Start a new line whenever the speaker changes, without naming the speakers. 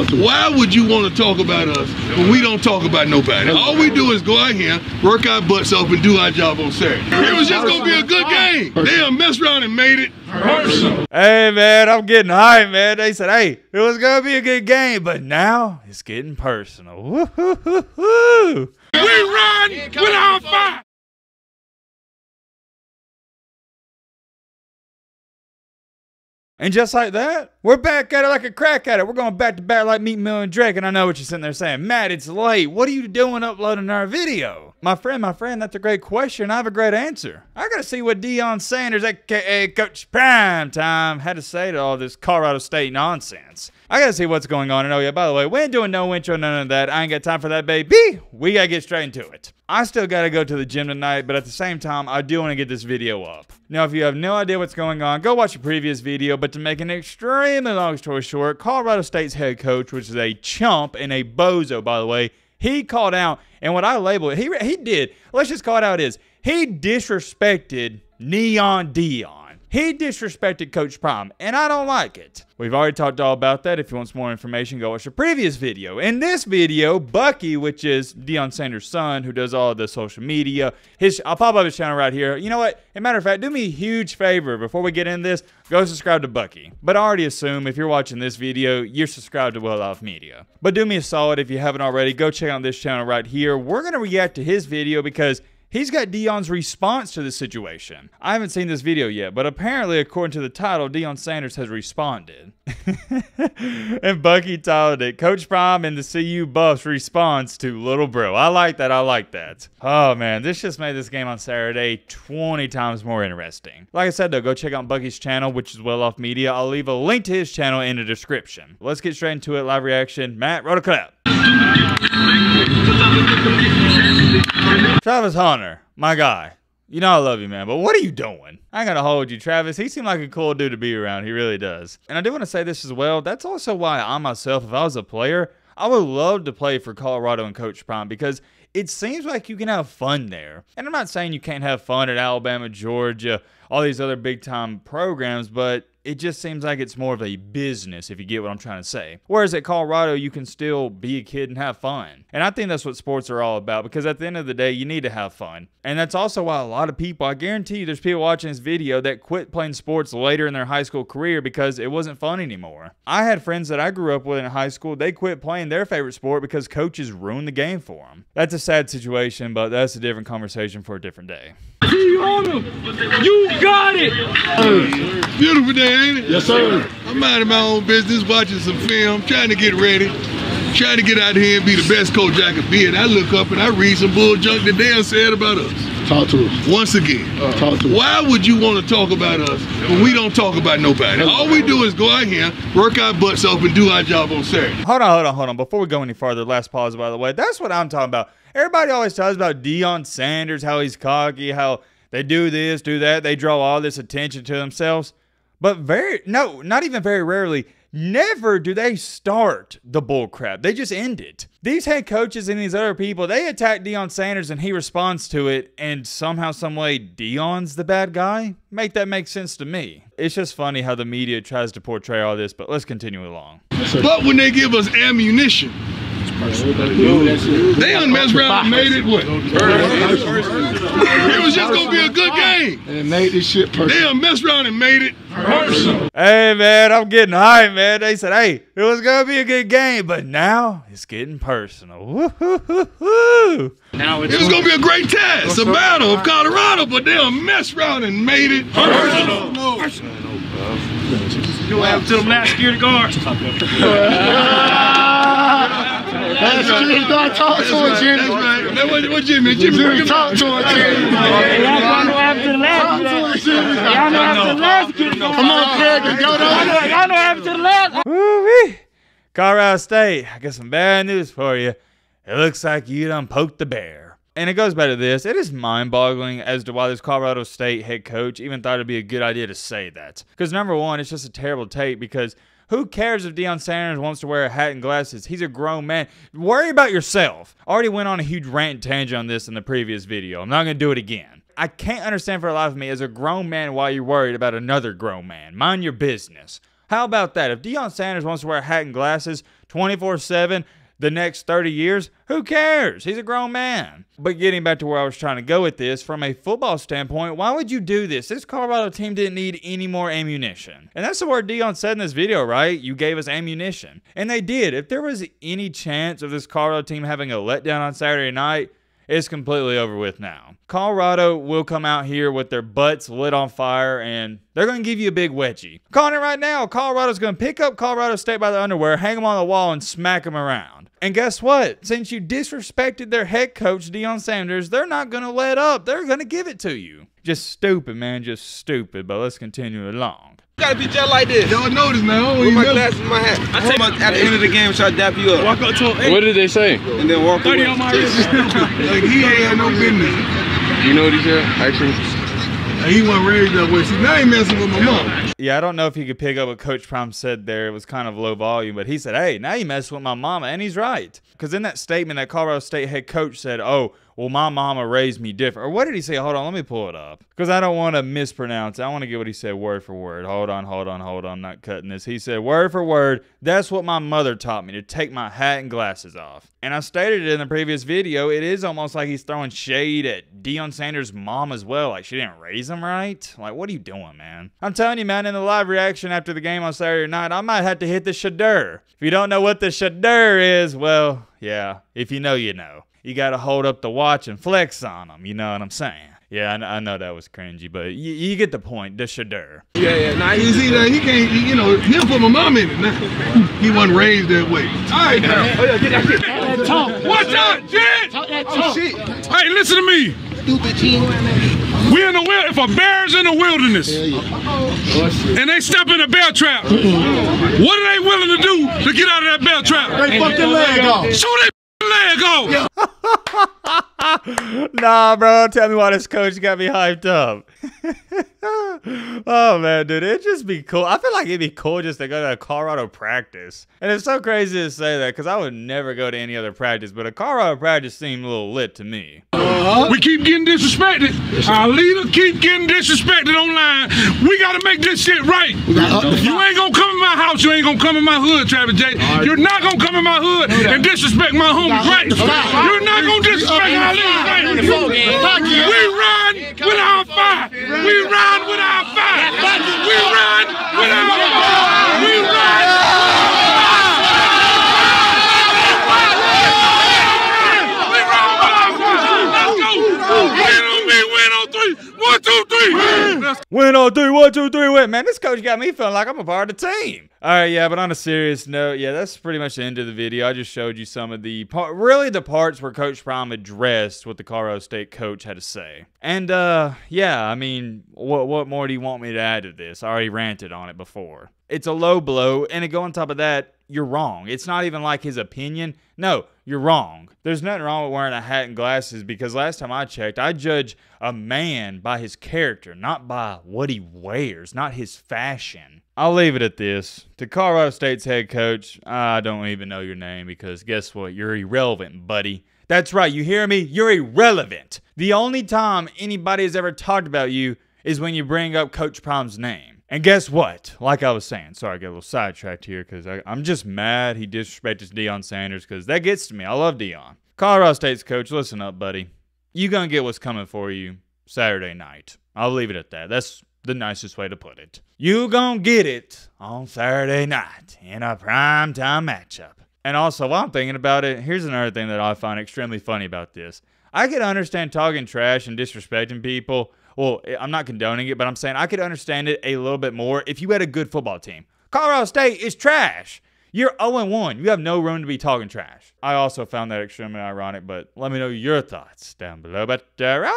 Why would you want to talk about us when we don't talk about nobody? All we do is go out here, work our butts off, and do our job on Saturday. It was just going to be a good game. They done messed around and made it personal.
Hey, man, I'm getting hyped, man. They said, hey, it was going to be a good game, but now it's getting personal. Woo-hoo-hoo-hoo.
We run with our fight.
And just like that, we're back at it like a crack at it. We're going back to back like Meat Mill and Drake. And I know what you're sitting there saying, Matt, it's late. What are you doing uploading our video? My friend, that's a great question. I have a great answer. I got to see what Deion Sanders, a.k.a. Coach Primetime, had to say to all this Colorado State nonsense. I got to see what's going on. And oh, yeah, by the way, we ain't doing no intro, none of that. I ain't got time for that, baby. We got to get straight into it. I still got to go to the gym tonight, but at the same time, I do want to get this video up. Now, if you have no idea what's going on, go watch the previous video. But to make an extremely long story short, Colorado State's head coach, which is a chump and a bozo, by the way, he called out, and what I label it, he did, let's just call it how it is. He disrespected Neon Deion. He disrespected Coach Prime, and I don't like it. We've already talked all about that. If you want some more information, go watch the previous video. In this video, Bucky, which is Deion Sanders' son, who does all the social media, I'll pop up his channel right here. You know what? As a matter of fact, do me a huge favor before we get into this. Go subscribe to Bucky. But I already assume if you're watching this video, you're subscribed to Well Off Media. But do me a solid if you haven't already. Go check out this channel right here. We're going to react to his video because he's got Deion's response to the situation. I haven't seen this video yet, but apparently, according to the title, Deion Sanders has responded. And Bucky titled it, Coach Prime and the CU Buffs response to Little Bro. I like that. I like that. Oh, man. This just made this game on Saturday 20 times more interesting. Like I said, though, go check out Bucky's channel, which is Well Off Media. I'll leave a link to his channel in the description. Let's get straight into it. Live reaction. Matt, roll the clip. Travis Hunter, my guy. You know I love you, man, but what are you doing? I ain't gonna hold you, Travis. He seemed like a cool dude to be around. He really does. And I do want to say this as well. That's also why I myself, if I was a player, I would love to play for Colorado and Coach Prime because it seems like you can have fun there. And I'm not saying you can't have fun at Alabama, Georgia, all these other big-time programs, but it just seems like it's more of a business, if you get what I'm trying to say. Whereas at Colorado, you can still be a kid and have fun. And I think that's what sports are all about, because at the end of the day, you need to have fun. And that's also why a lot of people, I guarantee you, there's people watching this video that quit playing sports later in their high school career because it wasn't fun anymore. I had friends that I grew up with in high school, they quit playing their favorite sport because coaches ruined the game for them. That's a sad situation, but that's a different conversation for a different day.
You got it! Beautiful day, ain't it? Yes, sir. I'm minding my own business, watching some film, trying to get ready, trying to get out here and be the best coach I could be. And I look up and I read some bull junk that Deion said about us.
Talk to us.
Once again,
talk to us.
Why would you want to talk about us when we don't talk about nobody? All we do is go out here, work our butts off, and do our job on Saturday.
Hold on. Before we go any farther, last pause, by the way. That's what I'm talking about. Everybody always talks about Deion Sanders, how he's cocky, how they do this, do that. They draw all this attention to themselves. But not even very rarely, never do they start the bull crap. They just end it. These head coaches and these other people, they attack Deion Sanders and he responds to it, and somehow, some way, Deion's the bad guy? Make that make sense to me. It's just funny how the media tries to portray all this, but let's continue along.
But when they give us ammunition, they done messed around and made it what? It was just gonna be a good game.
And made this shit personal.
They done messed around and made it personal.
Hey, man, I'm getting hyped, man. They said, hey, it was gonna be a good game, but now it's getting personal. Woo-hoo-hoo-hoo.
Now it was gonna be a great test, a battle of Colorado, but they done messed around and made it personal.
You know what happened to them last security guards?
That's Jimmy. Don't talk to him, Jimmy.
That's right. What Jimmy? Jimmy,
talk to him, Jimmy.
Y'all know what happened to the last Y'all know what happened to the last security guard.
Come on, Craig. Y'all know
what happened to the last.
Woo-wee. Colorado State, I got some bad news for you. It looks like you done poked the bear. And it goes back to this. It is mind-boggling as to why this Colorado State head coach even thought it'd be a good idea to say that. Because number one, it's just a terrible take because who cares if Deion Sanders wants to wear a hat and glasses? He's a grown man. Worry about yourself. I already went on a huge rant and tangent on this in the previous video. I'm not going to do it again. I can't understand for the life of me as a grown man why you're worried about another grown man. Mind your business. How about that? If Deion Sanders wants to wear a hat and glasses 24/7 the next 30 years, who cares? He's a grown man. But getting back to where I was trying to go with this, from a football standpoint, why would you do this? This Colorado team didn't need any more ammunition. And that's the word Deion said in this video, right? You gave us ammunition. And they did. If there was any chance of this Colorado team having a letdown on Saturday night, it's completely over with now. Colorado will come out here with their butts lit on fire, and they're going to give you a big wedgie. I'm calling it right now. Colorado's going to pick up Colorado State by the underwear, hang them on the wall, and smack them around. And guess what? Since you disrespected their head coach, Deion Sanders, they're not going to let up. They're going to give it to you. Just stupid, man. Just stupid. But let's continue along.
Gotta be just like this.
Y'all notice now.
With my glasses and my hat. I take my at the end of the game, try to dap you up.
Walk up to him.
What did they say?
And then walk
30
away.
on my wrist.
Like he ain't had no business.
You know what he said? Actually,
Like, he wasn't raised that way. See, now he messing with my mom.
Yeah, I don't know if you could pick up what Coach Prime said there. It was kind of low volume, but he said, hey, now you mess with my mama, and he's right. Because in that statement, that Colorado State head coach said, oh, well, my mama raised me different. Or what did he say? Hold on, let me pull it up. Because I don't want to mispronounce it. I want to get what he said word for word. Hold on. I'm not cutting this. He said, word for word, that's what my mother taught me, to take my hat and glasses off. And I stated it in the previous video, it is almost like he's throwing shade at Deion Sanders' mom as well. Like, she didn't raise him right? Like, what are you doing, man? I'm telling you, man, in the live reaction after the game on Saturday night, I might have to hit the shadur. If you don't know what the shadur is, well, yeah, if you know, you know. You got to hold up the watch and flex on them. You know what I'm saying? Yeah, I know that was cringy, but you get the point. The shadur.
Yeah. Now
You see, he can't, he'll put my mom in it now. He wasn't raised that way. All right, now.
Oh, yeah, get that shit.
Watch out, Jen!
Oh, shit.
Hey, listen to me.
Stupid team.
We in the if a bear's in the wilderness and they step in a bear trap, what are they willing to do to get out of that bear trap?
They fuck their leg off.
Shoot their leg off.
Nah, bro, tell me why this coach got me hyped up. Oh, man, dude, it'd just be cool. I feel like it'd be cool just to go to a Colorado practice. And it's so crazy to say that because I would never go to any other practice, but a Colorado practice seemed a little lit to me.
We keep getting disrespected. Our leader keep getting disrespected online. We got to make this shit right. You ain't going to come in my house. You ain't going to come in my hood, Travis J. You're not going to come in my hood and disrespect my homies right. You're not going to disrespect our leader right. We run with our fight. We run with our fight. We run with our fight. We run with our Win on me, win on three. 1, 2, 3.
Win on 3, 1, 2, 3, win. Man, this coach got me feeling like I'm a part of the team. All right, yeah, but on a serious note, yeah, that's pretty much the end of the video. I just showed you some of the the parts where Coach Prime addressed what the Colorado State coach had to say. And yeah, I mean, what more do you want me to add to this? I already ranted on it before. It's a low blow, and to go on top of that, you're wrong. It's not even like his opinion. No, you're wrong. There's nothing wrong with wearing a hat and glasses because last time I checked, I judge a man by his character, not by what he wears, not his fashion. I'll leave it at this. To Colorado State's head coach, I don't even know your name because guess what? You're irrelevant, buddy. That's right. You hear me? You're irrelevant. The only time anybody has ever talked about you is when you bring up Coach Prime's name. And guess what? Like I was saying, sorry, I got a little sidetracked here because I'm just mad he disrespected Deion Sanders because that gets to me. I love Deion. Colorado State's coach, listen up, buddy. You gonna get what's coming for you Saturday night. I'll leave it at that. That's the nicest way to put it. You gonna get it on Saturday night in a primetime matchup. And also, while I'm thinking about it, here's another thing that I find extremely funny about this. I can understand talking trash and disrespecting people. Well, I'm not condoning it, but I'm saying I could understand it a little bit more if you had a good football team. Colorado State is trash. You're 0-1. You have no room to be talking trash. I also found that extremely ironic, but let me know your thoughts down below. But, Robin!